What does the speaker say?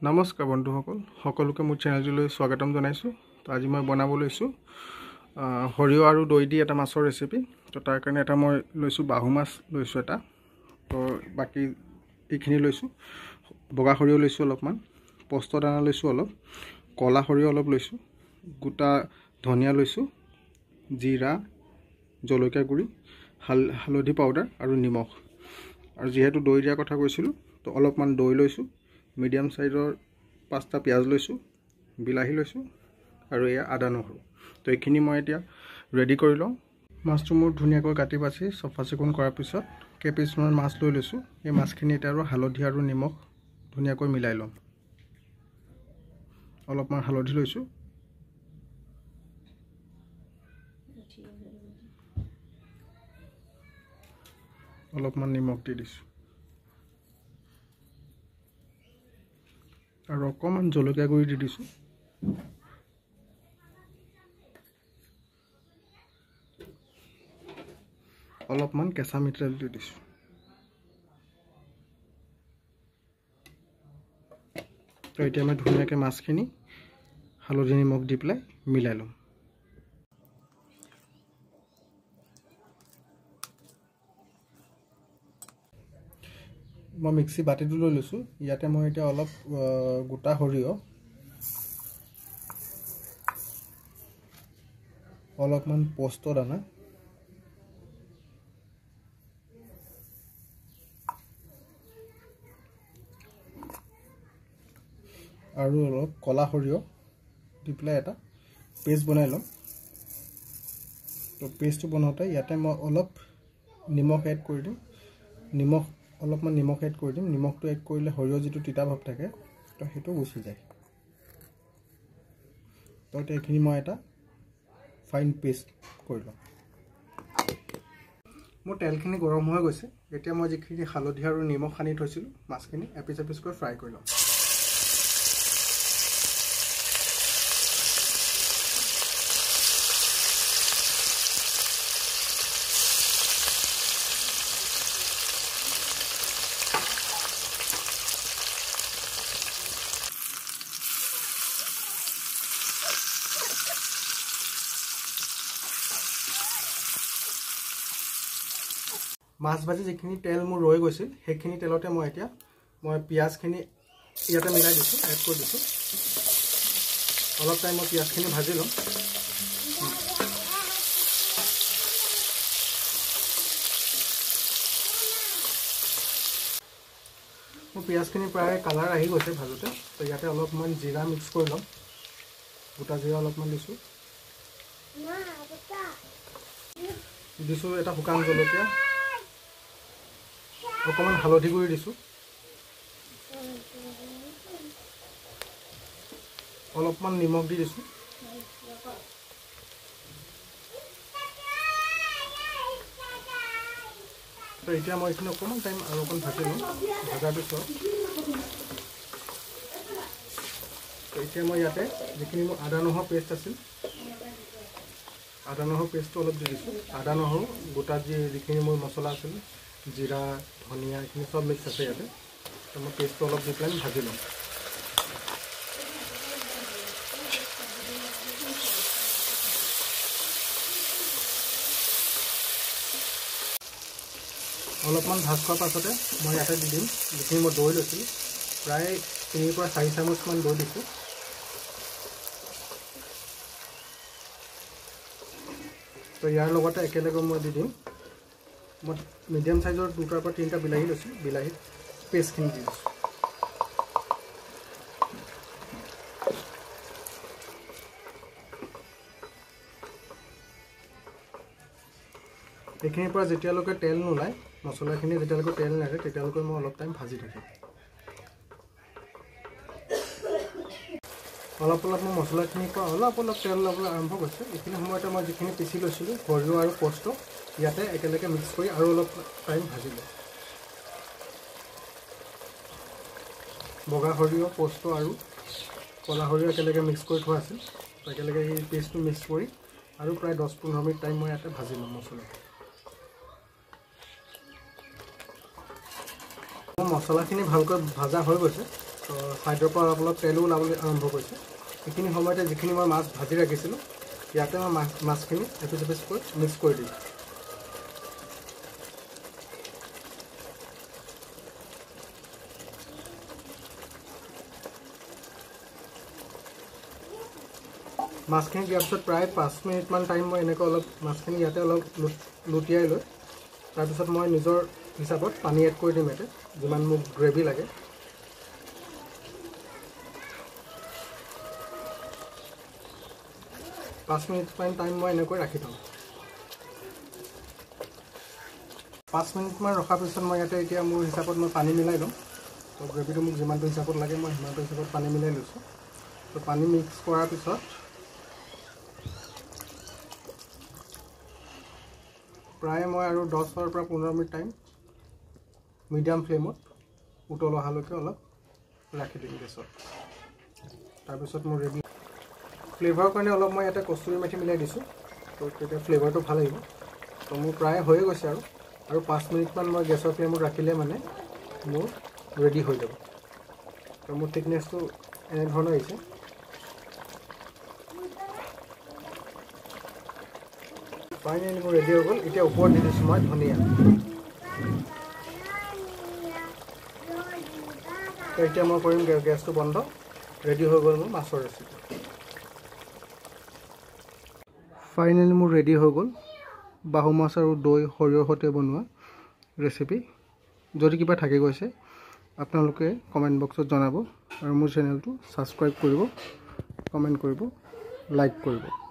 নমস্কাৰ বন্ধুসকল, সকলোকে মোৰ চেনেলটোলৈ স্বাগতম জনাইছোঁ। তো আজি মই বনাব লৈছোঁ সৰিয়হ আৰু দৈ দি এটা মাছৰ ৰেচিপি। তো তাৰ কাৰণে এটা মই লৈছোঁ বাহু মাছ লৈছোঁ এটা। তো বাকী এইখিনি লৈছোঁ, বগা সৰিয়হ লৈছোঁ অলপমান, পস্ত দানা লৈছোঁ অলপ, কলা সৰিয়হ অলপ লৈছোঁ, গোটা ধনিয়া লৈছোঁ, জিৰা, জলকীয়া গুড়ি, হালধি পাউডাৰ আৰু নিমখ। আৰু যিহেতু দৈ দিয়াৰ কথা কৈছিলোঁ, তো অলপমান দৈ লৈছোঁ, মিডিয়াম সাইজৰ 5টা পিয়াজ লৈছোঁ, বিলাহী লৈছোঁ আৰু এয়া আদা নহৰু। তো এইখিনি মই এতিয়া ৰেডি কৰি লওঁ। মাছটো মোৰ ধুনীয়াকৈ কাটি বাছি চফা চিকুণ কৰাৰ পিছত কেইপিচমান মাছ লৈ লৈছোঁ। এই মাছখিনি এতিয়া আৰু হালধি আৰু নিমখ ধুনীয়াকৈ মিলাই ল'ম। অলপমান হালধি লৈছোঁ, অলপমান নিমখ দি দিছোঁ আৰু অকণমান জলকীয়া গুড়ি দি দিছোঁ। অলপমান কেঁচা মিঠাতেল দি দিছোঁ। তো এতিয়া মই ধুনীয়াকৈ মাছখিনি হালধি নিমখ দি পেলাই মিলাই ল'ম। মই মিক্সি বাতিটো লৈ লৈছোঁ। ইয়াতে মই এতিয়া অলপ গোটা সৰিয়হ, অলপমান পস্ত দানা, আৰু অলপ কলা সৰিয়হ দি পেলাই এটা পেষ্ট বনাই ল'ম। তো পেষ্টটো বনাওঁতে ইয়াতে মই অলপ নিমখ এড কৰি দিম। অলপমান নিমখ এড কৰি দিম। নিমখটো এড কৰিলে সৰিয়হ যিটো তিতা ভাৱ থাকে তো সেইটো গুচি যায়। তো এইখিনি মই এটা ফাইন পেষ্ট কৰি লওঁ। মোৰ তেলখিনি গৰম হৈ গৈছে। এতিয়া মই যিখিনি হালধি আৰু নিমখ সানি থৈছিলোঁ মাছখিনি এপিচ এপিচকৈ ফ্ৰাই কৰি লওঁ। মাছ ভাজি যিখিনি তেল মোৰ ৰৈ গৈছিল সেইখিনি তেলতে মই এতিয়া পিঁয়াজখিনি ইয়াতে মিলাই দিছোঁ, এড কৰি দিছোঁ। অলপ টাইম মই পিঁয়াজখিনি ভাজি ল'ম। মোৰ পিঁয়াজখিনি প্ৰায় কালাৰ আহি গৈছে ভাজোঁতে। তো ইয়াতে অলপমান জিৰা মিক্স কৰি ল'ম। গোটা জিৰা অলপমান দিছোঁ, এটা শুকান জলকীয়া, অকণমান হালধি গুড়ি দিছোঁ, অলপমান নিমখ দি দিছোঁ। তো এতিয়া মই এইখিনি অকণমান টাইম আৰু অকণ ভাজি ল'ম। ভজাৰ পিছত এতিয়া মই ইয়াতে যিখিনি মোৰ আদা নহৰু পেষ্ট আছিল, আদা নহৰু পেষ্টটো অলপ দি দিছোঁ। আদা নহৰু গোটা যিখিনি মোৰ মছলা আছিল, জিৰা, ধনিয়া, এইখিনি চব মিক্স আছে ইয়াতে। তো মই পেষ্টটো অলপ দি পেলাই ভাজি ল'ম। অলপমান ভাজ খোৱাৰ পাছতে মই ইয়াতে দি দিম যিখিনি মই দৈ লৈছিলোঁ, প্ৰায় 3 পৰা 4 চামুচমান দৈ দিছোঁ। তো ইয়াৰ লগতে একেলগে মই দি দিম, মই মিডিয়াম সাইজৰ 2টাৰ পৰা 3টা বিলাহী লৈছোঁ, বিলাহীত পেষ্টখিনি দি দিছোঁ। এইখিনিৰ পৰা যেতিয়ালৈকে তেল নোলায়, মছলাখিনি যেতিয়ালৈকে তেল নাহে তেতিয়ালৈকে মই অলপ টাইম ভাজি থাকিম। অলপ মই মছলাখিনিৰ পৰা অলপ তেল ওলাবলৈ আৰম্ভ কৰিছোঁ। এইখিনি সময়তে মই যিখিনি পিচি লৈছিলোঁ সৰিয়হ আৰু পস্ত ইয়াতে একেলগে মিক্স কৰি আৰু অলপ টাইম ভাজিলোঁ। বগা সৰিয়হ, পস্ত আৰু কলা সৰিয়হ একেলগে মিক্স কৰি থোৱা আছিল। একেলগে এই পেষ্টটো মিক্স কৰি আৰু প্ৰায় 10-15 মিনিট টাইম মই ইয়াতে ভাজি ল'ম মছলা। মছলাখিনি ভালকৈ ভাজা হৈ গৈছে। তো তো ছাইডৰ পৰা অলপ তেলো ওলাবলৈ আৰম্ভ কৰিছে। এইখিনি সময়তে যিখিনি মই মাছ ভাজি ৰাখিছিলোঁ ইয়াতে মই মাছখিনি এপিচ এপিচকৈ মিক্স কৰি দিম। মাছখিনি দিয়াৰ পিছত প্ৰায় 5 মিনিটমান টাইম মই এনেকৈ অলপ মাছখিনি ইয়াতে অলপ লুটিয়াই লৈ তাৰপিছত মই নিজৰ হিচাপত পানী এড কৰি দিম ইয়াতে, যিমান মোক গ্ৰেভি লাগে। পাঁচ মিনিটমান টাইম মই এনেকৈ ৰাখি থ'ম। 5 মিনিটমান ৰখাৰ পিছত মই ইয়াতে এতিয়া মোৰ হিচাপত মই পানী মিলাই ল'ম। তো গ্ৰেভিটো মোক যিমানটো হিচাপত লাগে মই সিমানটো হিচাপত পানী মিলাই লৈছোঁ। তো পানী মিক্স কৰাৰ পিছত প্ৰায় মই আৰু 10 পৰা 15 মিনিট টাইম মিডিয়াম ফ্লেমত উতল অহালৈকে অলপ ৰাখি দিম গেছত। তাৰপিছত মোৰ ৰেডি। ফ্লেভাৰৰ কাৰণে অলপ মই ইয়াতে কস্তুৰী মেথি মিলাই দিছোঁ, তো তেতিয়া ফ্লেভাৰটো ভাল আহিব। তো মোৰ প্ৰায় হৈয়ে গৈছে আৰু 5 মিনিটমান মই গেছৰ ফ্লেমত ৰাখিলে মানে মোৰ ৰেডি হৈ যাব। তো মোৰ থিকনেছটো এনেধৰণৰ আহিছে। ফাইনেলি মোৰ ৰেডি হৈ গ'ল। এতিয়া ওপৰত দি দিছোঁ মই ধনিয়া। তো এতিয়া মই কৰিম গেছটো বন্ধ। ৰেডি হৈ গ'ল মোৰ মাছৰ ৰেচিপি। ফাইনেলি মোৰ ৰেডি হৈ গ'ল বাহু মাছ আৰু দৈ সৰিয়হৰ সৈতে বনোৱা ৰেচিপি। যদি কিবা থাকি গৈছে আপোনালোকে কমেণ্ট বক্সত জনাব আৰু মোৰ চেনেলটো ছাবস্ক্ৰাইব কৰিব, কমেণ্ট কৰিব, লাইক কৰিব।